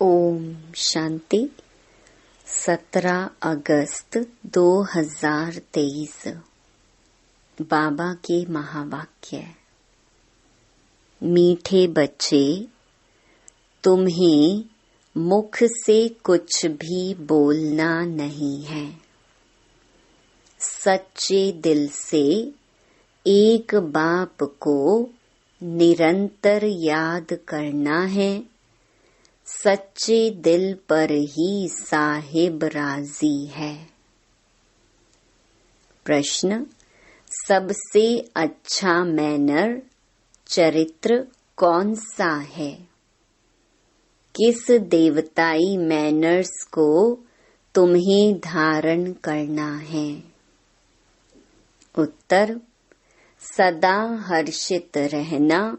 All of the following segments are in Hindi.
ओम शांति। 17 अगस्त 2023। बाबा के महावाक्य। मीठे बच्चे, तुम्हें मुख से कुछ भी बोलना नहीं है। सच्चे दिल से एक बाप को निरंतर याद करना है। सच्चे दिल पर ही साहिब राजी है। प्रश्न: सबसे अच्छा मैनर चरित्र कौन सा है? किस देवताई मैनर्स को तुम्हें धारण करना है? उत्तर: सदा हर्षित रहना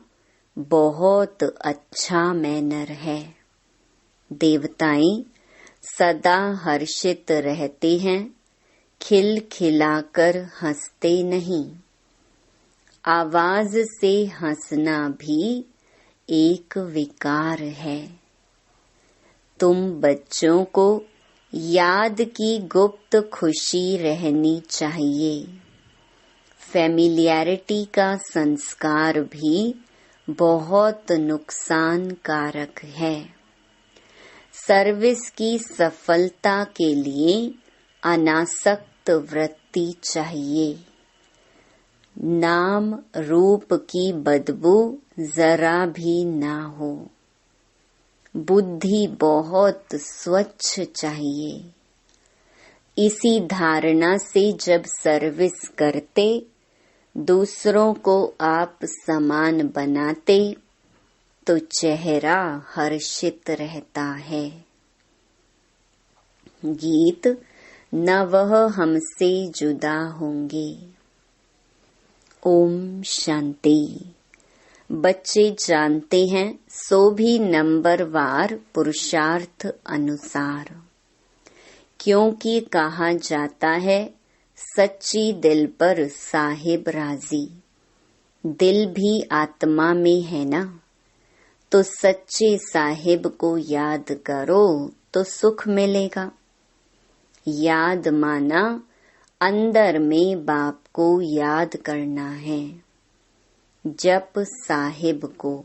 बहुत अच्छा मैनर है। देवताएं सदा हर्षित रहते हैं, खिलखिलाकर हंसते नहीं। आवाज से हंसना भी एक विकार है। तुम बच्चों को याद की गुप्त खुशी रहनी चाहिए। फैमिलियरिटी का संस्कार भी बहुत नुकसानकारक है। सर्विस की सफलता के लिए अनासक्त वृत्ति चाहिए। नाम रूप की बदबू जरा भी ना हो। बुद्धि बहुत स्वच्छ चाहिए। इसी धारणा से जब सर्विस करते, दूसरों को आप समान बनाते, तो चेहरा हर्षित रहता है। गीत: न वह हमसे जुदा होंगे। ओम शांति। बच्चे जानते हैं, सो भी नंबरवार पुरुषार्थ अनुसार। क्योंकि कहा जाता है, सच्ची दिल पर साहिब राजी। दिल भी आत्मा में है ना, तो सच्चे साहिब को याद करो तो सुख मिलेगा। याद माना अंदर में बाप को याद करना है। जप साहिब को।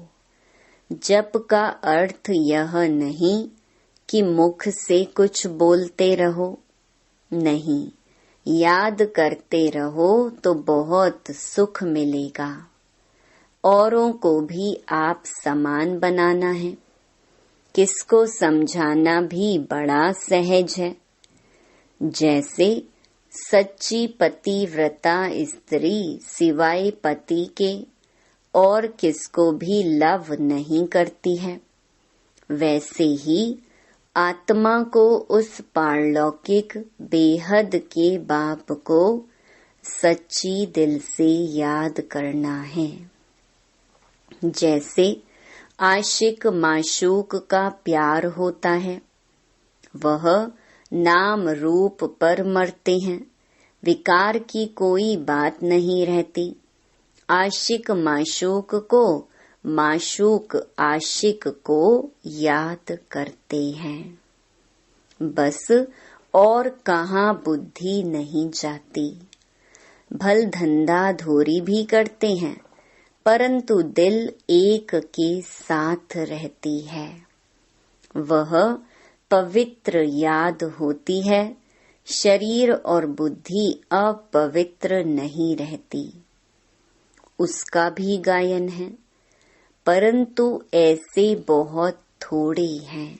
जप का अर्थ यह नहीं कि मुख से कुछ बोलते रहो, नहीं, याद करते रहो तो बहुत सुख मिलेगा। औरों को भी आप समान बनाना है। किसको समझाना भी बड़ा सहज है। जैसे सच्ची पतिव्रता स्त्री सिवाय पति के और किसको भी लव नहीं करती है, वैसे ही आत्मा को उस पारलौकिक बेहद के बाप को सच्ची दिल से याद करना है। जैसे आशिक माशूक का प्यार होता है, वह नाम रूप पर मरते हैं, विकार की कोई बात नहीं रहती। आशिक माशूक को, माशूक आशिक को याद करते हैं। बस और कहाँ बुद्धि नहीं जाती। भल धंधा धोरी भी करते हैं, परंतु दिल एक के साथ रहती है। वह पवित्र याद होती है, शरीर और बुद्धि अपवित्र नहीं रहती। उसका भी गायन है, परंतु ऐसे बहुत थोड़े हैं।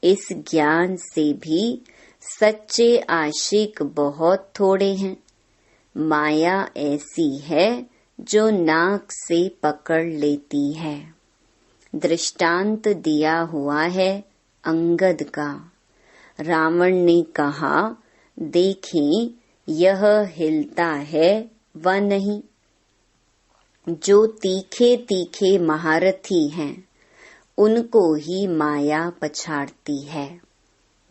इस ज्ञान से भी सच्चे आशिक बहुत थोड़े हैं। माया ऐसी है जो नाक से पकड़ लेती है। दृष्टांत दिया हुआ है अंगद का। रावण ने कहा, देखें यह हिलता है व नहीं। जो तीखे तीखे महारथी हैं, उनको ही माया पछाड़ती है।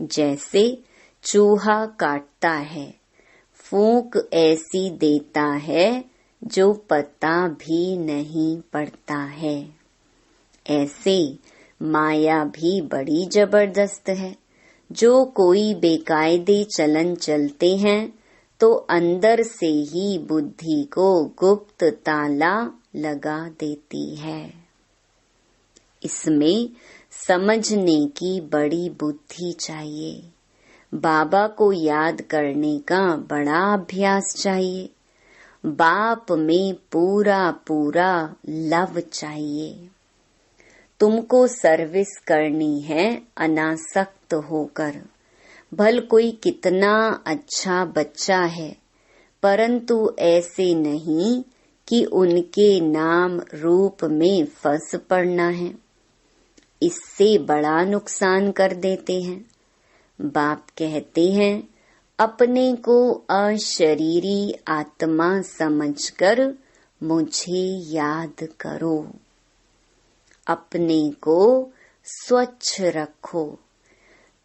जैसे चूहा काटता है, फूंक ऐसी देता है जो पता भी नहीं पड़ता है। ऐसे माया भी बड़ी जबरदस्त है। जो कोई बेकायदे चलन चलते हैं तो अंदर से ही बुद्धि को गुप्त ताला लगा देती है। इसमें समझने की बड़ी बुद्धि चाहिए। बाबा को याद करने का बड़ा अभ्यास चाहिए। बाप में पूरा पूरा लव चाहिए। तुमको सर्विस करनी है अनासक्त होकर। भल कोई कितना अच्छा बच्चा है, परंतु ऐसे नहीं कि उनके नाम रूप में फंस पड़ना है। इससे बड़ा नुकसान कर देते हैं। बाप कहते हैं, अपने को अशरीरी आत्मा समझकर मुझे याद करो। अपने को स्वच्छ रखो।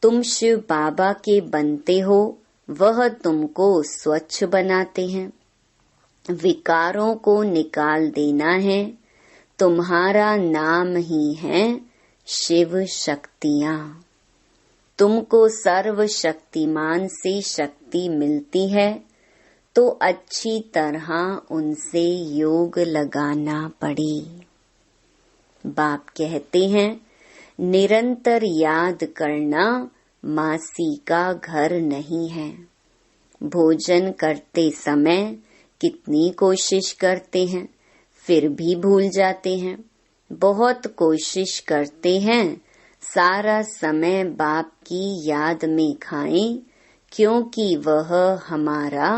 तुम शिव बाबा के बनते हो, वह तुमको स्वच्छ बनाते हैं। विकारों को निकाल देना है। तुम्हारा नाम ही है शिव शक्तियाँ। तुमको सर्वशक्तिमान से शक्ति मिलती है तो अच्छी तरह उनसे योग लगाना पड़े। बाप कहते हैं, निरंतर याद करना मासी का घर नहीं है। भोजन करते समय कितनी कोशिश करते हैं, फिर भी भूल जाते हैं। बहुत कोशिश करते हैं सारा समय बाप की याद में खाएं, क्योंकि वह हमारा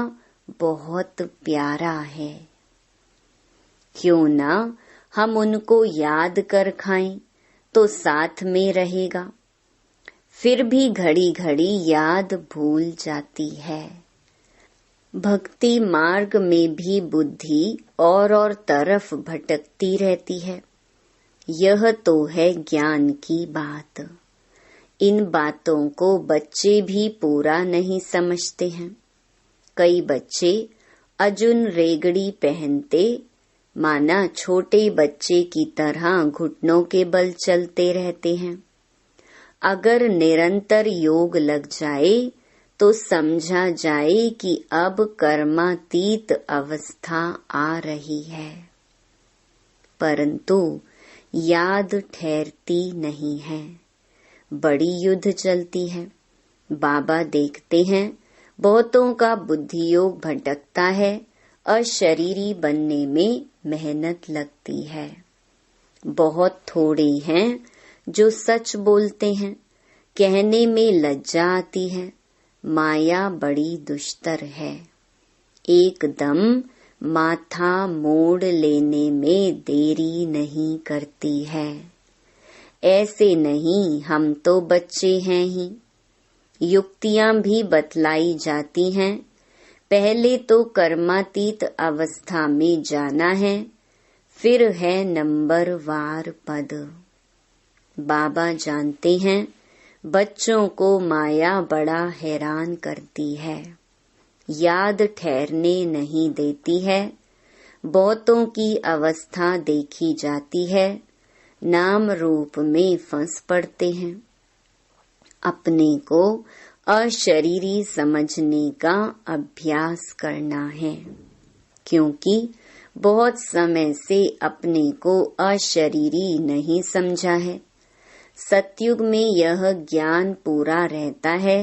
बहुत प्यारा है। क्यों ना हम उनको याद कर खाएं तो साथ में रहेगा। फिर भी घड़ी घड़ी याद भूल जाती है। भक्ति मार्ग में भी बुद्धि और तरफ भटकती रहती है। यह तो है ज्ञान की बात। इन बातों को बच्चे भी पूरा नहीं समझते हैं। कई बच्चे अजुन रेगड़ी पहनते, माना छोटे बच्चे की तरह घुटनों के बल चलते रहते हैं। अगर निरंतर योग लग जाए तो समझा जाए कि अब कर्मातीत अवस्था आ रही है, परंतु याद ठहरती नहीं है। बड़ी युद्ध चलती है। बाबा देखते हैं बहुतों का बुद्धि योग भटकता है। अशरीरी बनने में मेहनत लगती है। बहुत थोड़े हैं जो सच बोलते हैं। कहने में लज्जा आती है। माया बड़ी दुष्टर है। एकदम माथा मोड़ लेने में देरी नहीं करती है। ऐसे नहीं, हम तो बच्चे हैं ही। युक्तियां भी बतलाई जाती हैं। पहले तो कर्मातीत अवस्था में जाना है, फिर है नंबरवार पद। बाबा जानते हैं बच्चों को माया बड़ा हैरान करती है। याद ठहरने नहीं देती है। बहुतों की अवस्था देखी जाती है, नाम रूप में फंस पड़ते हैं। अपने को अशरीरी समझने का अभ्यास करना है, क्योंकि बहुत समय से अपने को अशरीरी नहीं समझा है। सतयुग में यह ज्ञान पूरा रहता है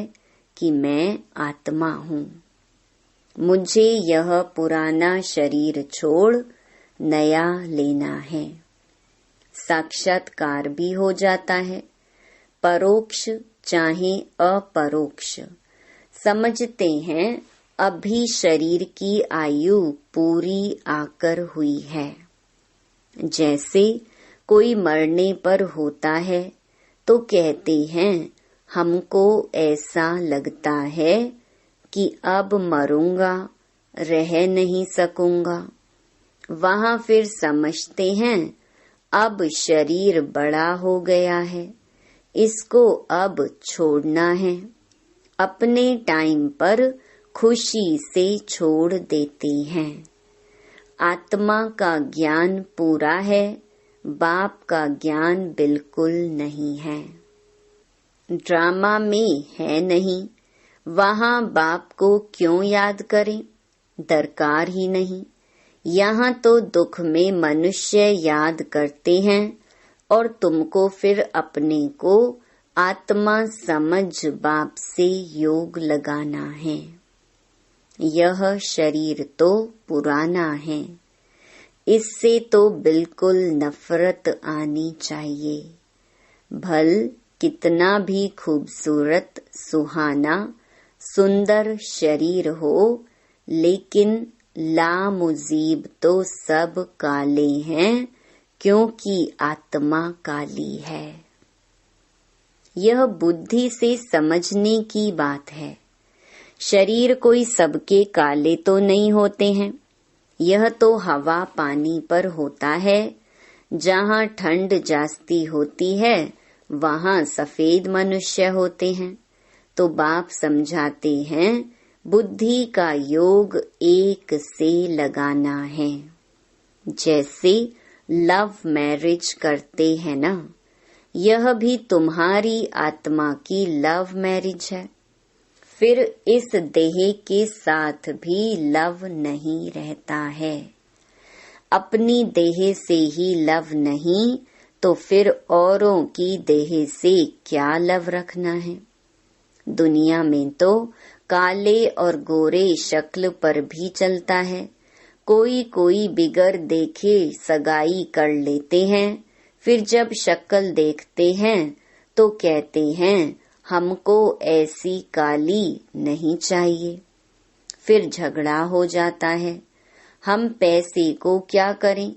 कि मैं आत्मा हूँ। मुझे यह पुराना शरीर छोड़ नया लेना है। साक्षात्कार भी हो जाता है, परोक्ष चाहे अपरोक्ष। समझते हैं अभी शरीर की आयु पूरी आकर हुई है। जैसे कोई मरने पर होता है तो कहते हैं हमको ऐसा लगता है कि अब मरूंगा, रह नहीं सकूंगा। वहां फिर समझते हैं अब शरीर बड़ा हो गया है, इसको अब छोड़ना है। अपने टाइम पर खुशी से छोड़ देते हैं। आत्मा का ज्ञान पूरा है, बाप का ज्ञान बिल्कुल नहीं है। ड्रामा में है नहीं, वहाँ बाप को क्यों याद करें, दरकार ही नहीं। यहाँ तो दुख में मनुष्य याद करते हैं और तुमको फिर अपने को आत्मा समझ बाप से योग लगाना है। यह शरीर तो पुराना है, इससे तो बिल्कुल नफरत आनी चाहिए। भल कितना भी खूबसूरत, सुहाना, सुंदर शरीर हो, लेकिन लामुजीब तो सब काले हैं, क्योंकि आत्मा काली है। यह बुद्धि से समझने की बात है। शरीर कोई सबके काले तो नहीं होते हैं, यह तो हवा पानी पर होता है। जहाँ ठंड जास्ती होती है वहाँ सफेद मनुष्य होते हैं। तो बाप समझाते हैं बुद्धि का योग एक से लगाना है। जैसे लव मैरिज करते हैं ना, यह भी तुम्हारी आत्मा की लव मैरिज है। फिर इस देह के साथ भी लव नहीं रहता है। अपनी देह से ही लव नहीं तो फिर औरों की देह से क्या लव रखना है। दुनिया में तो काले और गोरे शक्ल पर भी चलता है। कोई कोई बिगर देखे सगाई कर लेते हैं, फिर जब शक्ल देखते हैं तो कहते हैं हमको ऐसी काली नहीं चाहिए। फिर झगड़ा हो जाता है, हम पैसे को क्या करें,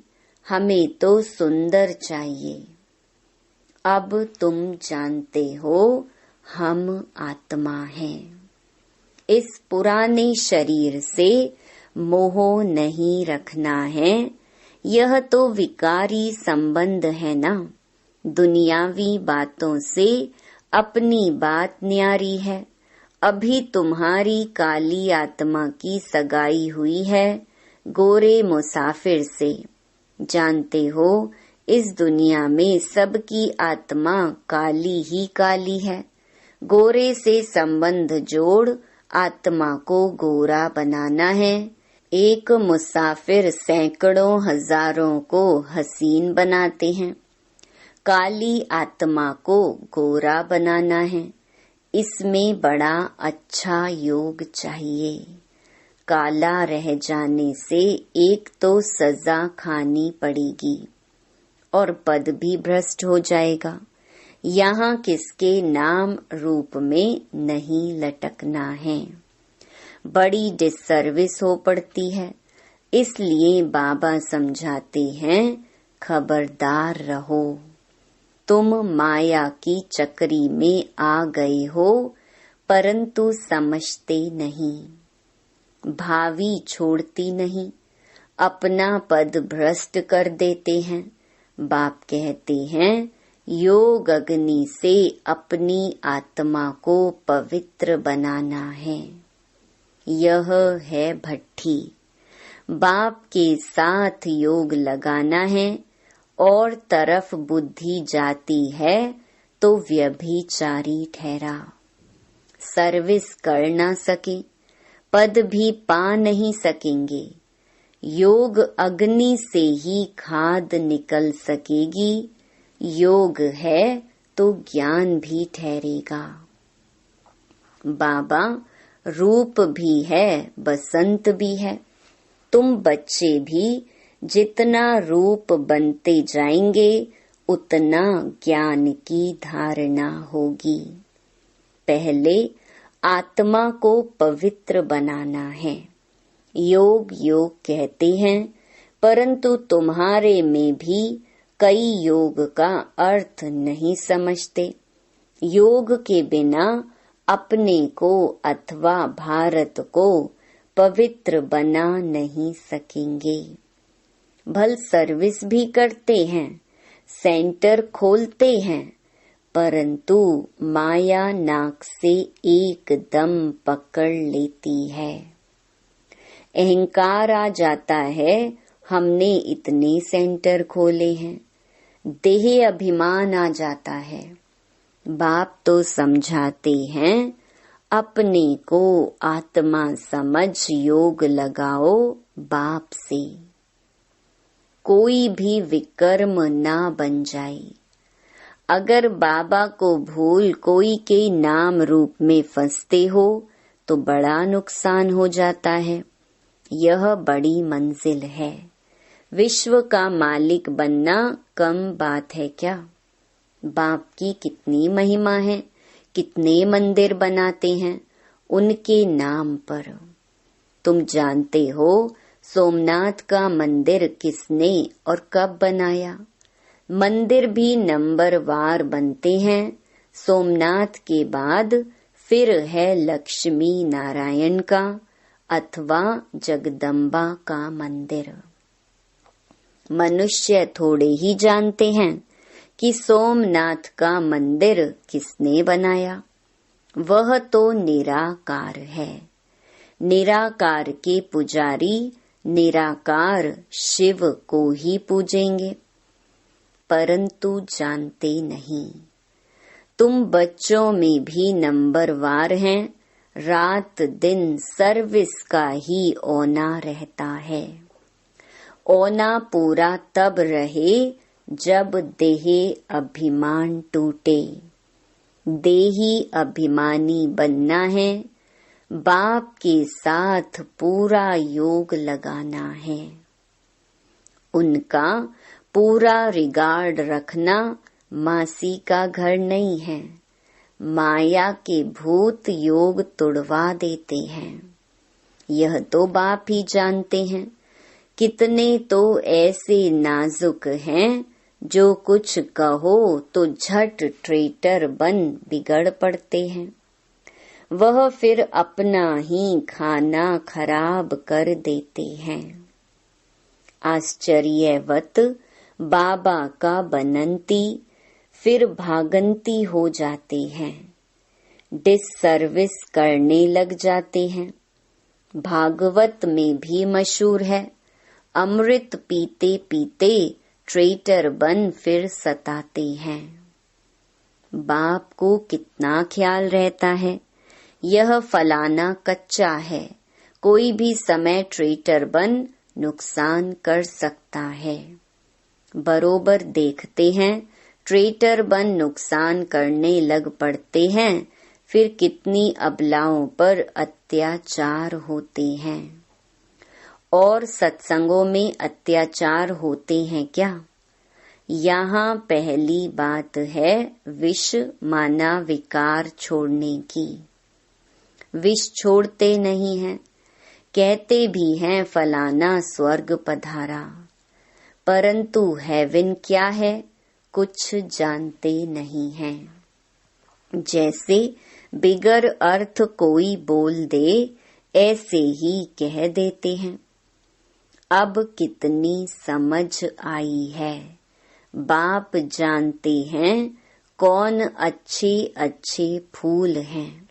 हमें तो सुंदर चाहिए। अब तुम जानते हो हम आत्मा हैं। इस पुराने शरीर से मोह नहीं रखना है। यह तो विकारी संबंध है ना। दुनियावी बातों से अपनी बात न्यारी है। अभी तुम्हारी काली आत्मा की सगाई हुई है गोरे मुसाफिर से। जानते हो इस दुनिया में सबकी आत्मा काली ही काली है। गोरे से संबंध जोड़ आत्मा को गोरा बनाना है। एक मुसाफिर सैकड़ों हजारों को हसीन बनाते हैं। काली आत्मा को गोरा बनाना है। इसमें बड़ा अच्छा योग चाहिए। काला रह जाने से एक तो सजा खानी पड़ेगी और पद भी भ्रष्ट हो जाएगा। यहाँ किसके नाम रूप में नहीं लटकना है। बड़ी डिससर्विस हो पड़ती है। इसलिए बाबा समझाते हैं खबरदार रहो। तुम माया की चक्री में आ गए हो, परंतु समझते नहीं। भावी छोड़ती नहीं, अपना पद भ्रष्ट कर देते हैं। बाप कहते हैं योग अग्नि से अपनी आत्मा को पवित्र बनाना है। यह है भट्ठी। बाप के साथ योग लगाना है और तरफ बुद्धि जाती है तो व्यभिचारी ठहरा। सर्विस कर ना सके, पद भी पा नहीं सकेंगे। योग अग्नि से ही खाद निकल सकेगी। योग है तो ज्ञान भी ठहरेगा। बाबा रूप भी है, बसंत भी है। तुम बच्चे भी जितना रूप बनते जाएंगे उतना ज्ञान की धारणा होगी। पहले आत्मा को पवित्र बनाना है। योग योग कहते हैं, परंतु तुम्हारे में भी कई योग का अर्थ नहीं समझते। योग के बिना अपने को अथवा भारत को पवित्र बना नहीं सकेंगे। भल सर्विस भी करते हैं, सेंटर खोलते हैं, परंतु माया नाक से एकदम पकड़ लेती है। अहंकार आ जाता है, हमने इतने सेंटर खोले हैं। देह अभिमान आ जाता है। बाप तो समझाते हैं, अपने को आत्मा समझ योग लगाओ बाप से। कोई भी विकर्म ना बन जाए। अगर बाबा को भूल कोई के नाम रूप में फंसते हो तो बड़ा नुकसान हो जाता है। यह बड़ी मंजिल है। विश्व का मालिक बनना कम बात है क्या? बाप की कितनी महिमा है, कितने मंदिर बनाते हैं उनके नाम पर। तुम जानते हो सोमनाथ का मंदिर किसने और कब बनाया? मंदिर भी नंबरवार बनते हैं। सोमनाथ के बाद फिर है लक्ष्मी नारायण का अथवा जगदम्बा का मंदिर। मनुष्य थोड़े ही जानते हैं कि सोमनाथ का मंदिर किसने बनाया। वह तो निराकार है। निराकार के पुजारी निराकार शिव को ही पूजेंगे, परंतु जानते नहीं। तुम बच्चों में भी नंबरवार हैं। रात दिन सर्विस का ही औना रहता है। औना पूरा तब रहे जब देह अभिमान टूटे। देही अभिमानी बनना है। बाप के साथ पूरा योग लगाना है। उनका पूरा रिगार्ड रखना मासी का घर नहीं है। माया के भूत योग तुड़वा देते हैं। यह तो बाप ही जानते हैं। कितने तो ऐसे नाजुक हैं जो कुछ कहो तो झट ट्रेटर बन बिगड़ पड़ते हैं। वह फिर अपना ही खाना खराब कर देते हैं। आश्चर्यवत बाबा का बनंती फिर भागंती हो जाते हैं। डिससर्विस करने लग जाते हैं। भागवत में भी मशहूर है, अमृत पीते पीते ट्रेटर बन फिर सताते हैं। बाप को कितना ख्याल रहता है, यह फलाना कच्चा है, कोई भी समय ट्रेटर बन नुकसान कर सकता है। बरोबर देखते हैं, ट्रेटर बन नुकसान करने लग पड़ते हैं, फिर कितनी अबलाओं पर अत्याचार होते हैं। और सत्संगों में अत्याचार होते हैं क्या? यहाँ पहली बात है विष माना विकार छोड़ने की। विष छोड़ते नहीं हैं, कहते भी हैं फलाना स्वर्ग पधारा, परंतु हेवन क्या है कुछ जानते नहीं हैं। जैसे बिगर अर्थ कोई बोल दे ऐसे ही कह देते हैं। अब कितनी समझ आई है। बाप जानते हैं कौन अच्छे अच्छे फूल हैं।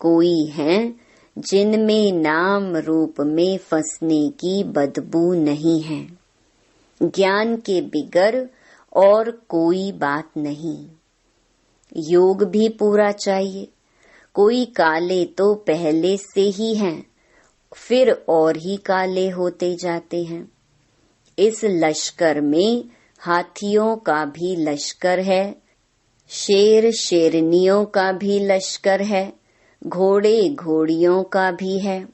कोई हैं जिनमें नाम रूप में फंसने की बदबू नहीं है। ज्ञान के बिगर और कोई बात नहीं। योग भी पूरा चाहिए। कोई काले तो पहले से ही हैं, फिर और ही काले होते जाते हैं। इस लश्कर में हाथियों का भी लश्कर है, शेर शेरनियों का भी लश्कर है, घोड़े घोड़ियों का भी है,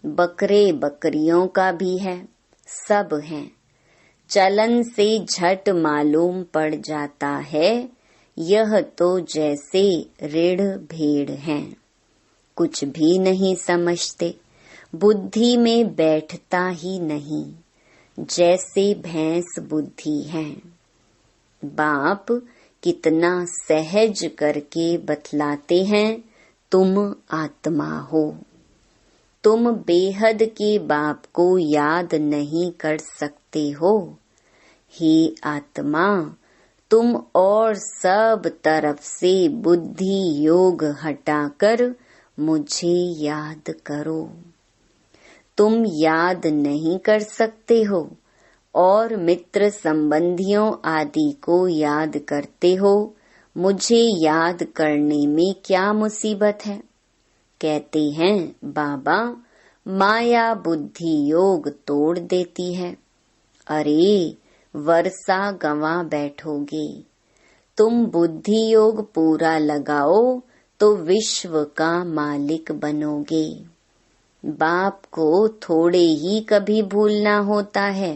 बकरे बकरियों का भी है, सब हैं। चलन से झट मालूम पड़ जाता है, यह तो जैसे रीढ़ भेड़ हैं। कुछ भी नहीं समझते, बुद्धि में बैठता ही नहीं, जैसे भैंस बुद्धि है। बाप कितना सहज करके बतलाते हैं, तुम आत्मा हो। तुम बेहद के बाप को याद नहीं कर सकते हो। हे आत्मा, तुम और सब तरफ से बुद्धि योग हटाकर मुझे याद करो। तुम याद नहीं कर सकते हो, और मित्र संबंधियों आदि को याद करते हो, मुझे याद करने में क्या मुसीबत है। कहते हैं बाबा, माया बुद्धि योग तोड़ देती है। अरे वर्षा गंवा बैठोगे, तुम बुद्धि योग पूरा लगाओ तो विश्व का मालिक बनोगे। बाप को थोड़े ही कभी भूलना होता है।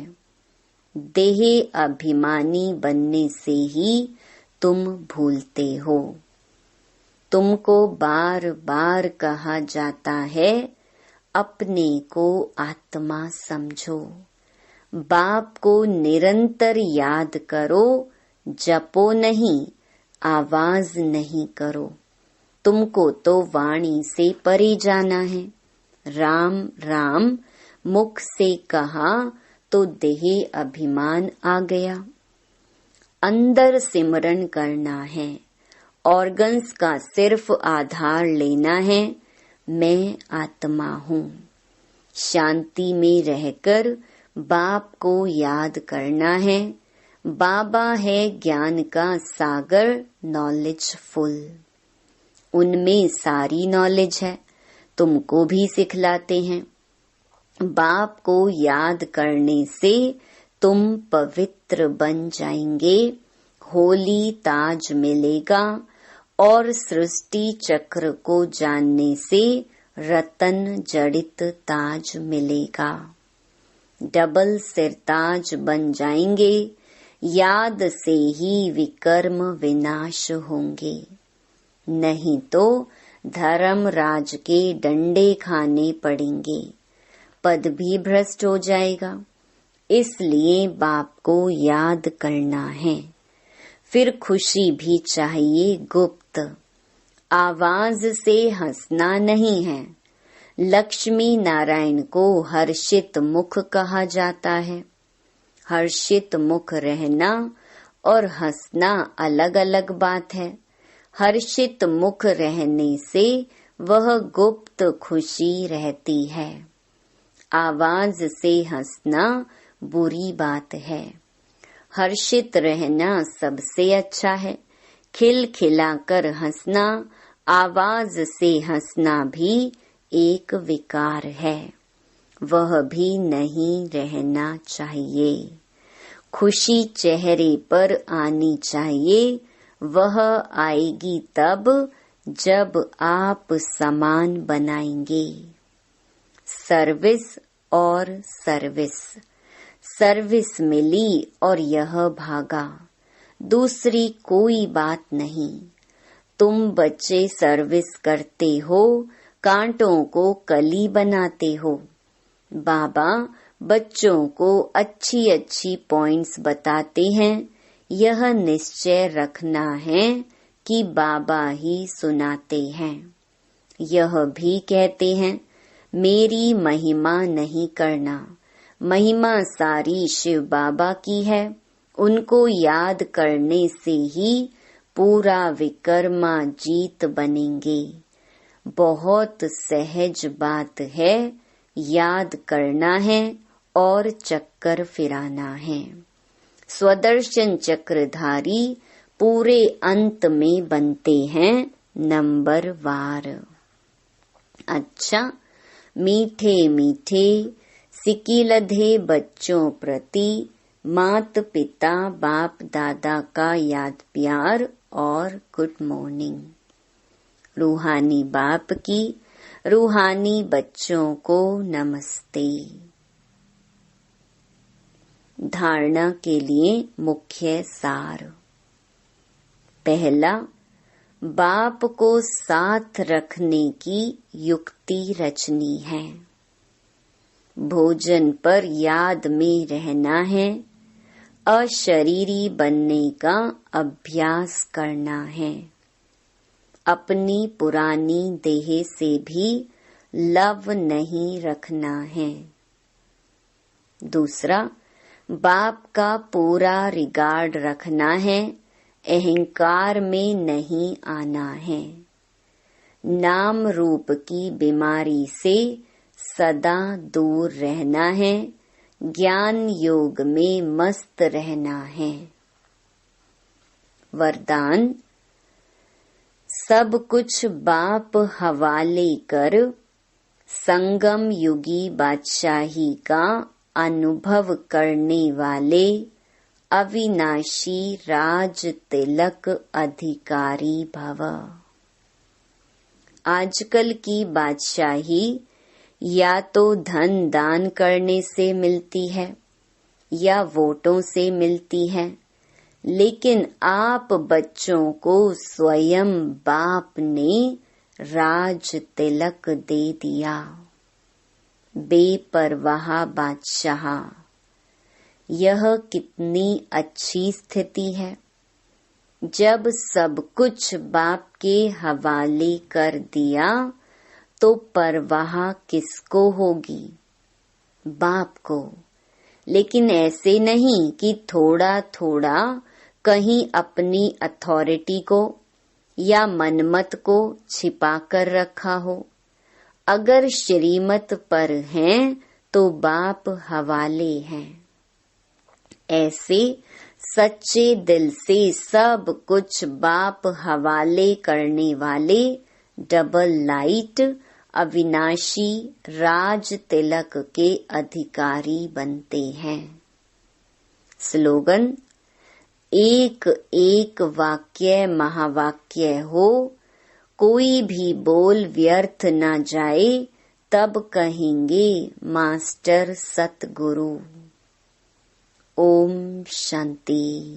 देह अभिमानी बनने से ही तुम भूलते हो। तुमको बार बार कहा जाता है अपने को आत्मा समझो। बाप को निरंतर याद करो, जपो नहीं, आवाज नहीं करो। तुमको तो वाणी से परे जाना है। राम राम मुख से कहा तो देह अभिमान आ गया। अंदर सिमरन करना है, ऑर्गन्स का सिर्फ आधार लेना है। मैं आत्मा हूँ। शांति में रहकर बाप को याद करना है। बाबा है ज्ञान का सागर, नॉलेज फुल। उनमें सारी नॉलेज है, तुमको भी सिखलाते हैं। बाप को याद करने से तुम पवित्र बन जाएंगे, होली ताज मिलेगा और सृष्टि चक्र को जानने से रतन जड़ित ताज मिलेगा। डबल सिरताज बन जाएंगे, याद से ही विकर्म विनाश होंगे। नहीं तो धर्मराज के डंडे खाने पड़ेंगे, पद भी भ्रष्ट हो जाएगा। इसलिए बाप को याद करना है। फिर खुशी भी चाहिए गुप्त, आवाज से हंसना नहीं है। लक्ष्मी नारायण को हर्षित मुख कहा जाता है। हर्षित मुख रहना और हंसना अलग अलग बात है। हर्षित मुख रहने से वह गुप्त खुशी रहती है। आवाज से हंसना बुरी बात है। हर्षित रहना सबसे अच्छा है। खिलखिलाकर हंसना, आवाज से हंसना भी एक विकार है। वह भी नहीं रहना चाहिए। खुशी चेहरे पर आनी चाहिए। वह आएगी तब जब आप समान बनाएंगे। सर्विस और सर्विस। सर्विस मिली और यह भागा, दूसरी कोई बात नहीं। तुम बच्चे सर्विस करते हो, कांटों को कली बनाते हो। बाबा बच्चों को अच्छी अच्छी पॉइंट्स बताते हैं। यह निश्चय रखना है कि बाबा ही सुनाते हैं। यह भी कहते हैं मेरी महिमा नहीं करना, महिमा सारी शिव बाबा की है। उनको याद करने से ही पूरा विकर्मा जीत बनेंगे। बहुत सहज बात है, याद करना है और चक्कर फिराना है। स्वदर्शन चक्रधारी पूरे अंत में बनते हैं नंबर वार। अच्छा, मीठे मीठे सिकिलधे बच्चों प्रति मात पिता बाप दादा का याद प्यार और गुड मॉर्निंग। रूहानी बाप की रूहानी बच्चों को नमस्ते। धारणा के लिए मुख्य सार। पहला, बाप को साथ रखने की युक्ति रचनी है। भोजन पर याद में रहना है। अशरीरी बनने का अभ्यास करना है। अपनी पुरानी देह से भी लव नहीं रखना है। दूसरा, बाप का पूरा रिगार्ड रखना है। अहंकार में नहीं आना है। नाम रूप की बीमारी से सदा दूर रहना है। ज्ञान योग में मस्त रहना है। वरदान, सब कुछ बाप हवाले कर संगम युगी बादशाही का अनुभव करने वाले अविनाशी राज तिलक अधिकारी भव। आजकल की बादशाही या तो धन दान करने से मिलती है या वोटों से मिलती है, लेकिन आप बच्चों को स्वयं बाप ने राज तिलक दे दिया। बेपरवाह बादशाह, यह कितनी अच्छी स्थिति है। जब सब कुछ बाप के हवाले कर दिया तो परवाह किसको होगी? बाप को। लेकिन ऐसे नहीं कि थोड़ा थोड़ा कहीं अपनी अथॉरिटी को या मनमत को छिपा कर रखा हो। अगर श्रीमत पर हैं तो बाप हवाले हैं। ऐसे सच्चे दिल से सब कुछ बाप हवाले करने वाले डबल लाइट अविनाशी राज तिलक के अधिकारी बनते हैं। स्लोगन, एक एक वाक्य महावाक्य हो, कोई भी बोल व्यर्थ न जाए, तब कहेंगे मास्टर सतगुरु। ओम शांति।